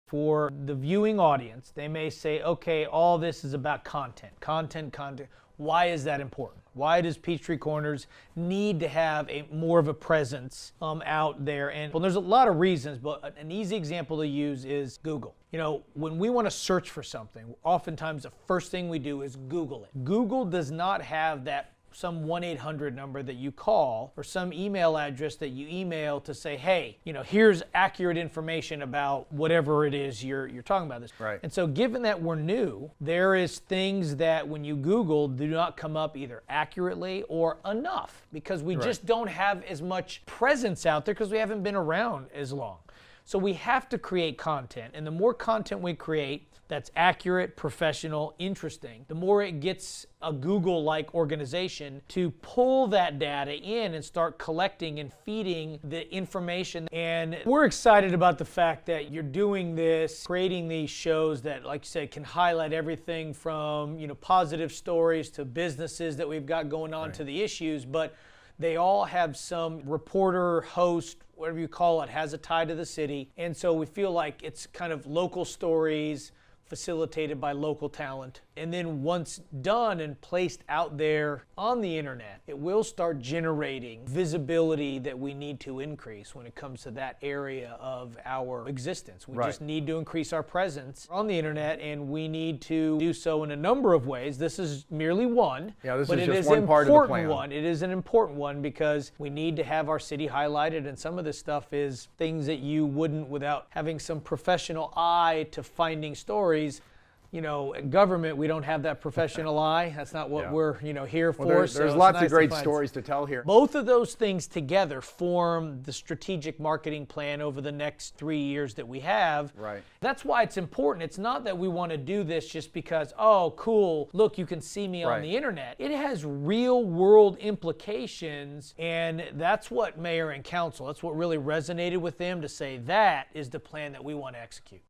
For the viewing audience, they may say, okay, all this is about content. Why is that important? Why does Peachtree Corners need to have more of a presence out there? And well, there's a lot of reasons, but an easy example to use is Google. You know, when we want to search for something, oftentimes the first thing we do is Google it. Google does not have that some 1-800 number that you call or some email address that you email to say, hey, you know, here's accurate information about whatever it is you're talking about this. Right. And so given that we're new, there is things that when you Google do not come up either accurately or enough because we just don't have as much presence out there because we haven't been around as long. So we have to create content, and the more content we create that's accurate, professional, interesting, the more it gets a Google-like organization to pull that data in and start collecting and feeding the information. And we're excited about the fact that you're doing this, creating these shows that, like you said, can highlight everything from, you know, positive stories to businesses that we've got going on to the issues, but they all have some reporter, host, whatever you call it, has a tie to the city. And so we feel like it's kind of local stories facilitated by local talent. And then once done and placed out there on the internet, it will start generating visibility that we need to increase when it comes to that area of our existence. We just need to increase our presence on the internet, and we need to do so in a number of ways. This is merely one, but it is one part of the plan. It is an important one because we need to have our city highlighted, and some of this stuff is things that you wouldn't without having some professional eye to finding stories. You know, in government, we don't have that professional eye. That's not what we're, you know, here for. There's lots of great stories to tell here. Both of those things together form the strategic marketing plan over the next 3 years that we have. Right. That's why it's important. It's not that we want to do this just because, oh, cool, look, you can see me on the internet. It has real world implications, and that's what mayor and council, that's what really resonated with them to say that is the plan that we want to execute.